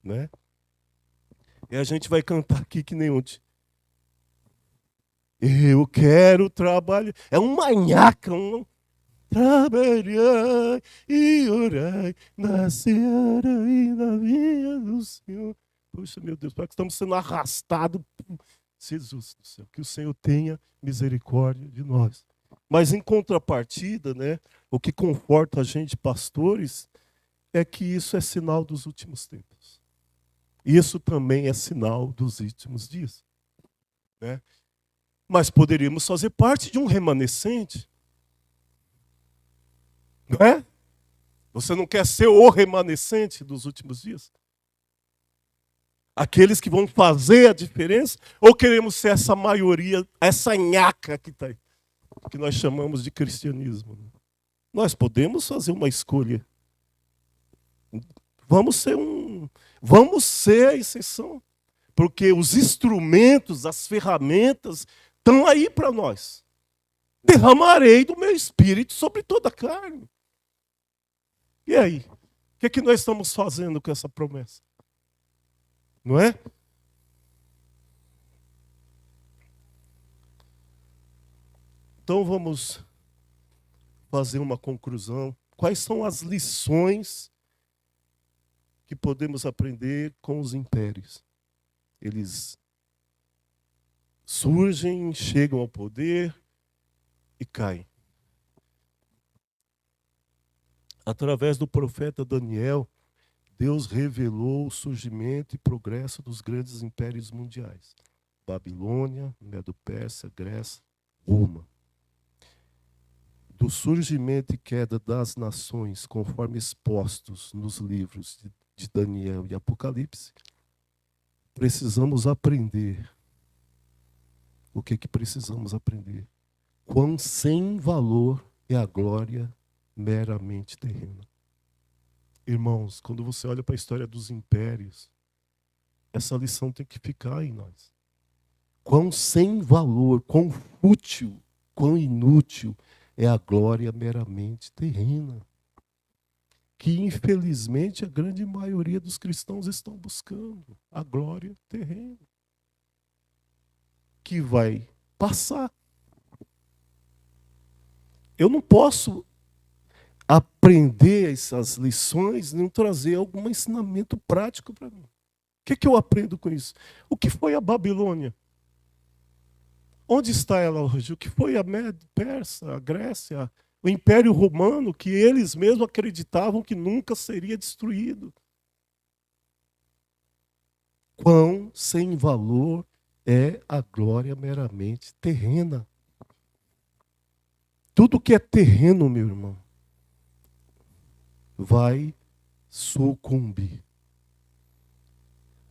Né? E a gente vai cantar aqui que nem ontem. Eu quero trabalhar. É um manhaca, trabalhar e orar na seara e na vinha do Senhor. Poxa, meu Deus, parece que estamos sendo arrastados. Jesus do céu, que o Senhor tenha misericórdia de nós. Mas em contrapartida, né, o que conforta a gente, pastores, é que isso é sinal dos últimos tempos. Isso também é sinal dos últimos dias. Né? Mas poderíamos fazer parte de um remanescente. Não é? Você não quer ser o remanescente dos últimos dias? Aqueles que vão fazer a diferença? Ou queremos ser essa maioria, essa nhaca que está aí, que nós chamamos de cristianismo? Nós podemos fazer uma escolha. Vamos ser a exceção. Porque os instrumentos, as ferramentas estão aí para nós. Derramarei do meu espírito sobre toda a carne. E aí? O que nós estamos fazendo com essa promessa? Não é? Então vamos fazer uma conclusão. Quais são as lições que podemos aprender com os impérios? Eles surgem, chegam ao poder e caem. Através do profeta Daniel, Deus revelou o surgimento e progresso dos grandes impérios mundiais. Babilônia, Medo-Pérsia, Grécia, Roma. Do surgimento e queda das nações, conforme expostos nos livros de Daniel e Apocalipse, precisamos aprender. O que precisamos aprender? Quão sem valor é a glória meramente terrena. Irmãos, quando você olha para a história dos impérios, essa lição tem que ficar em nós. Quão sem valor, quão fútil, quão inútil é a glória meramente terrena. Que, infelizmente, a grande maioria dos cristãos estão buscando a glória terrena. Que vai passar. Eu não posso aprender essas lições e não trazer algum ensinamento prático para mim. O que eu aprendo com isso? O que foi a Babilônia? Onde está ela hoje? O que foi a Média-Persa, a Grécia, o Império Romano, que eles mesmos acreditavam que nunca seria destruído? Quão sem valor é a glória meramente terrena. Tudo que é terreno, meu irmão, vai sucumbir.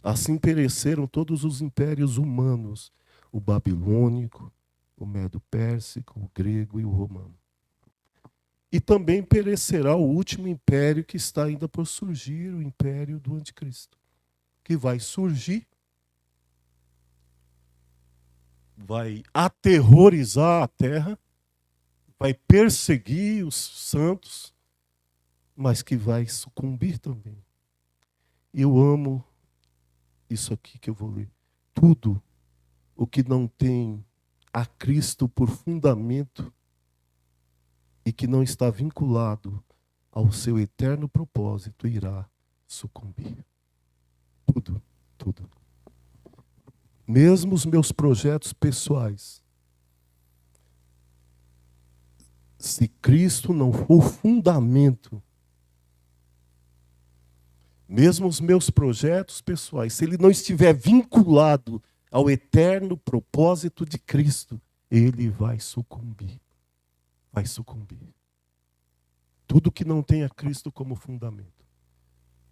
Assim pereceram todos os impérios humanos, o babilônico, o medo-pérsico, o grego e o romano. E também perecerá o último império que está ainda por surgir, o império do anticristo, que vai surgir, vai aterrorizar a terra, vai perseguir os santos, mas que vai sucumbir também. Eu amo isso aqui que eu vou ler. Tudo o que não tem a Cristo por fundamento e que não está vinculado ao seu eterno propósito irá sucumbir. Tudo, tudo. Mesmo os meus projetos pessoais, se Cristo não for fundamento, mesmo os meus projetos pessoais, se ele não estiver vinculado ao eterno propósito de Cristo, ele vai sucumbir. Vai sucumbir. Tudo que não tenha Cristo como fundamento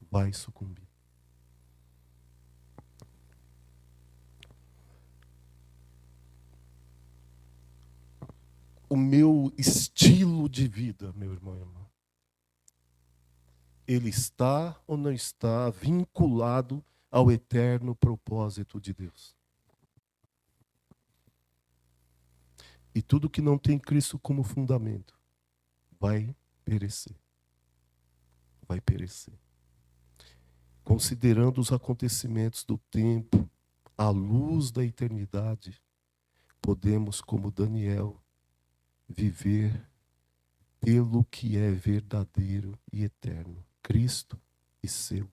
vai sucumbir. O meu estilo de vida, meu irmão e irmã, ele está ou não está vinculado ao eterno propósito de Deus? E tudo que não tem Cristo como fundamento vai perecer. Vai perecer. Considerando os acontecimentos do tempo, à luz da eternidade, podemos, como Daniel, viver pelo que é verdadeiro e eterno, Cristo e seu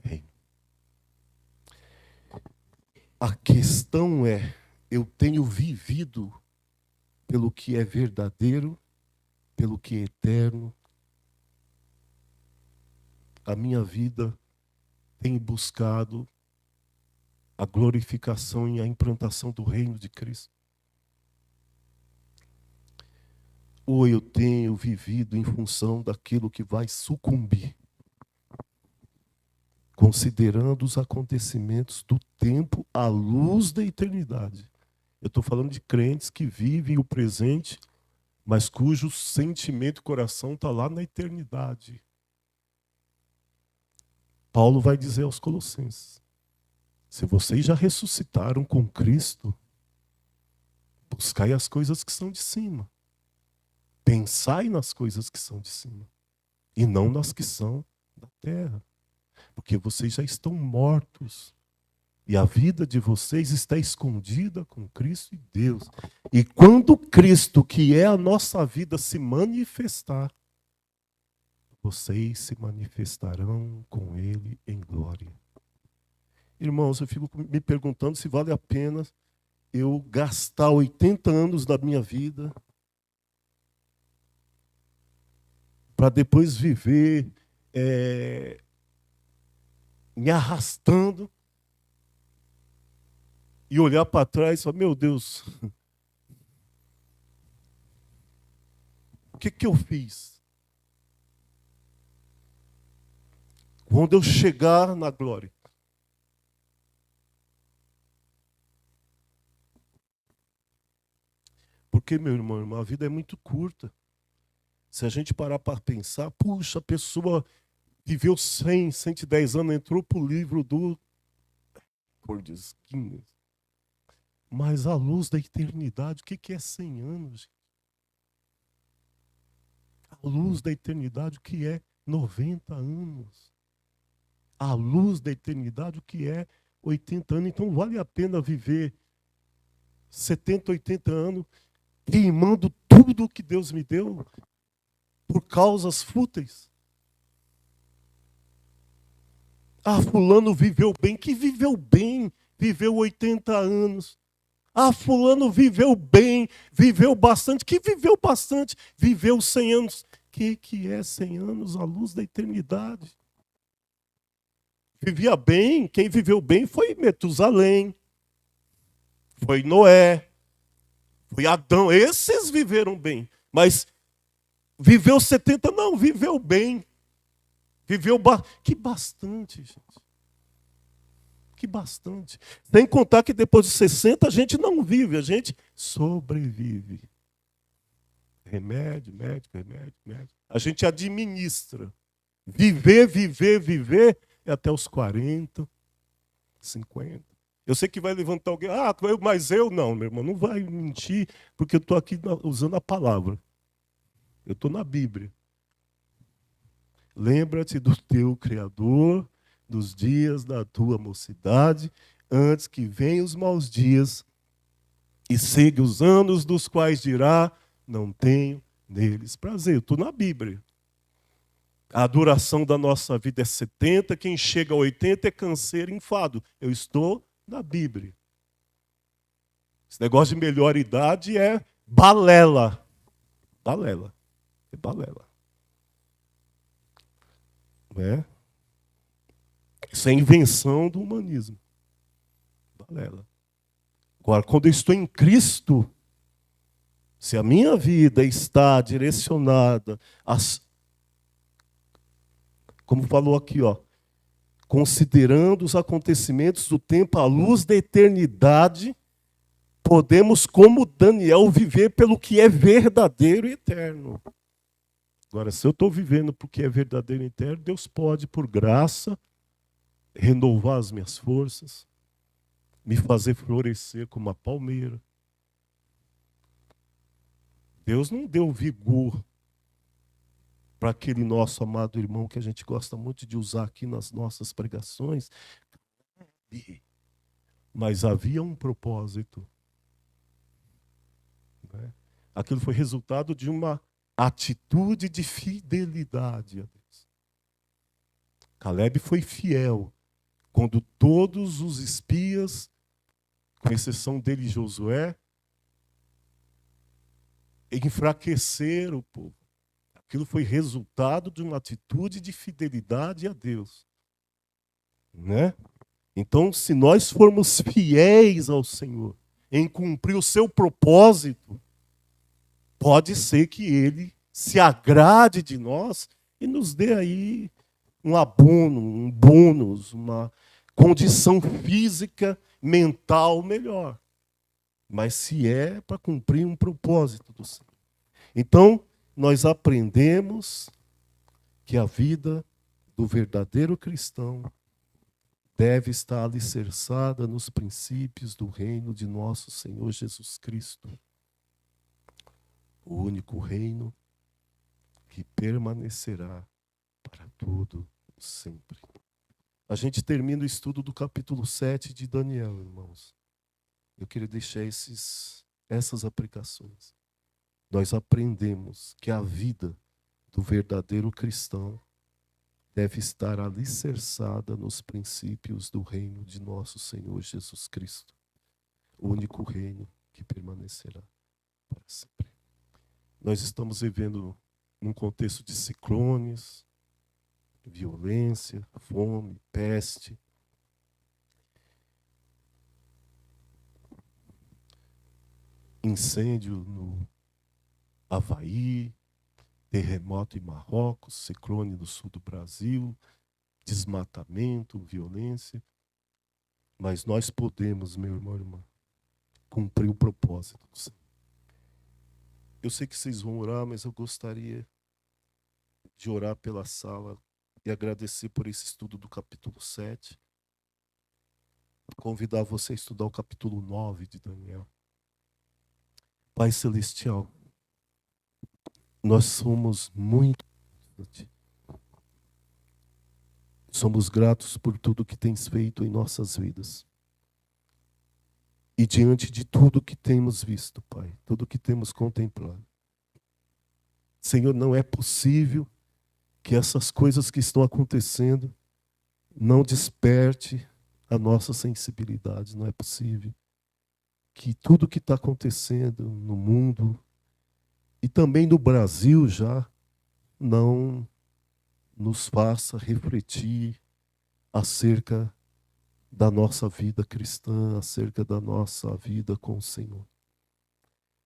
reino. A questão é, eu tenho vivido pelo que é verdadeiro, pelo que é eterno. A minha vida tem buscado a glorificação e a implantação do reino de Cristo. Ou eu tenho vivido em função daquilo que vai sucumbir, considerando os acontecimentos do tempo à luz da eternidade. Eu estou falando de crentes que vivem o presente, mas cujo sentimento e coração está lá na eternidade. Paulo vai dizer aos Colossenses: se vocês já ressuscitaram com Cristo, buscai as coisas que são de cima. Pensai nas coisas que são de cima e não nas que são da terra. Porque vocês já estão mortos. E a vida de vocês está escondida com Cristo e Deus. E quando Cristo, que é a nossa vida, se manifestar, vocês se manifestarão com Ele em glória. Irmãos, eu fico me perguntando se vale a pena eu gastar 80 anos da minha vida para depois viver me arrastando e olhar para trás e falar: meu Deus, o que eu fiz? Quando eu chegar na glória. Porque, meu irmão, a vida é muito curta. Se a gente parar para pensar, puxa, a pessoa viveu 100, 110 anos, entrou para o livro do Cordes Guinness. Mas à luz da eternidade, o que é 100 anos? Gente? À luz da eternidade, o que é 90 anos? À luz da eternidade, o que é 80 anos? Então vale a pena viver 70, 80 anos queimando tudo que Deus me deu por causas fúteis. Ah, fulano viveu bem. Que viveu bem? Viveu 80 anos. Ah, fulano viveu bem, viveu bastante. Que viveu bastante? Viveu 100 anos. Que é 100 anos à luz da eternidade? Vivia bem, quem viveu bem foi Metusalém, foi Noé, foi Adão. Esses viveram bem. Mas viveu 70? Não, viveu bem. Que bastante, gente. Que bastante. Sem contar que depois de 60 a gente não vive, a gente sobrevive. Remédio, médico, remédio, médico. A gente administra. Viver é até os 40, 50. Eu sei que vai levantar alguém, mas eu não, meu irmão, não vai mentir, porque eu estou aqui usando a palavra. Eu estou na Bíblia. Lembra-te do teu Criador, dos dias da tua mocidade, antes que venham os maus dias, e siga os anos dos quais dirá, não tenho neles prazer. Eu estou na Bíblia. A duração da nossa vida é 70, quem chega a 80 é canseiro e enfado. Eu estou na Bíblia. Esse negócio de melhor idade é balela. Balela. É balela. Não é? Isso é invenção do humanismo. Balela. Agora, quando eu estou em Cristo, se a minha vida está direcionada como falou aqui, considerando os acontecimentos do tempo à luz da eternidade, podemos, como Daniel, viver pelo que é verdadeiro e eterno. Agora, se eu estou vivendo por que é verdadeiro e eterno, Deus pode, por graça, renovar as minhas forças, me fazer florescer como a palmeira. Deus não deu vigor para aquele nosso amado irmão que a gente gosta muito de usar aqui nas nossas pregações. Mas havia um propósito. Né? Aquilo foi resultado de uma atitude de fidelidade a Deus. Caleb foi fiel quando todos os espias, com exceção dele e Josué, enfraqueceram o povo. Aquilo foi resultado de uma atitude de fidelidade a Deus. Né? Então, se nós formos fiéis ao Senhor em cumprir o seu propósito, pode ser que Ele se agrade de nós e nos dê aí um abono, um bônus, uma condição física, mental melhor. Mas se é para cumprir um propósito do Senhor. Então, nós aprendemos que a vida do verdadeiro cristão deve estar alicerçada nos princípios do reino de nosso Senhor Jesus Cristo. O único reino que permanecerá para todo sempre. A gente termina o estudo do capítulo 7 de Daniel, irmãos. Eu queria deixar essas aplicações. Nós aprendemos que a vida do verdadeiro cristão deve estar alicerçada nos princípios do reino de nosso Senhor Jesus Cristo. O único reino que permanecerá para sempre. Nós estamos vivendo num contexto de ciclones, violência, fome, peste. Incêndio no Havaí, terremoto em Marrocos, ciclone no sul do Brasil, desmatamento, violência. Mas nós podemos, meu irmão e irmã, cumprir o propósito do Senhor. Eu sei que vocês vão orar, mas eu gostaria de orar pela sala e agradecer por esse estudo do capítulo 7. Convidar você a estudar o capítulo 9 de Daniel. Pai Celestial, nós somos gratos por tudo que tens feito em nossas vidas. E diante de tudo que temos visto, Pai, tudo que temos contemplado, Senhor, não é possível que essas coisas que estão acontecendo não desperte a nossa sensibilidade. Não é possível que tudo que está acontecendo no mundo e também no Brasil já não nos faça refletir acerca da nossa vida cristã, acerca da nossa vida com o Senhor.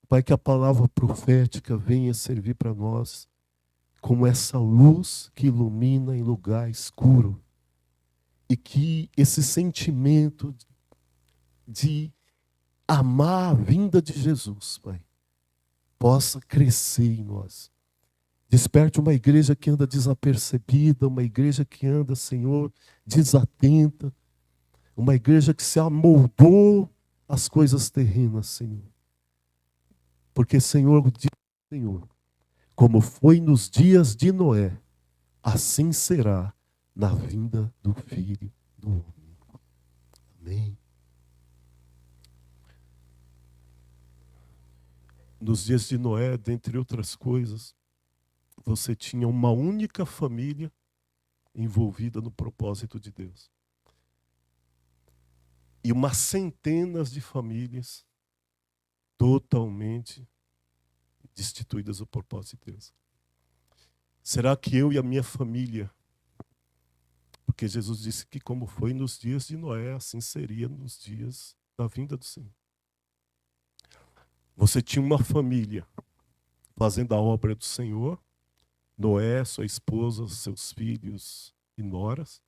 Pai, que a palavra profética venha servir para nós como essa luz que ilumina em lugar escuro. E que esse sentimento de amar a vinda de Jesus, Pai, possa crescer em nós. Desperte uma igreja que anda desapercebida, uma igreja que anda, Senhor, desatenta, uma igreja que se amoldou às coisas terrenas, Senhor. Porque, Senhor, diz o Senhor, como foi nos dias de Noé, assim será na vinda do Filho do Homem. Amém. Nos dias de Noé, dentre outras coisas, você tinha uma única família envolvida no propósito de Deus. E umas centenas de famílias totalmente destituídas do propósito de Deus. Será que eu e a minha família, porque Jesus disse que como foi nos dias de Noé, assim seria nos dias da vinda do Senhor. Você tinha uma família fazendo a obra do Senhor, Noé, sua esposa, seus filhos e noras,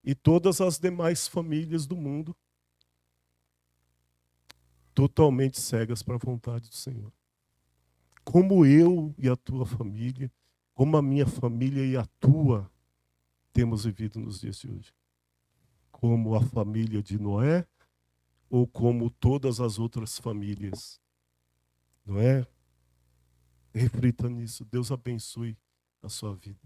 e todas as demais famílias do mundo totalmente cegas para a vontade do Senhor. Como eu e a tua família, como a minha família e a tua temos vivido nos dias de hoje? Como a família de Noé ou como todas as outras famílias? Não é? Reflita nisso. Deus abençoe a sua vida.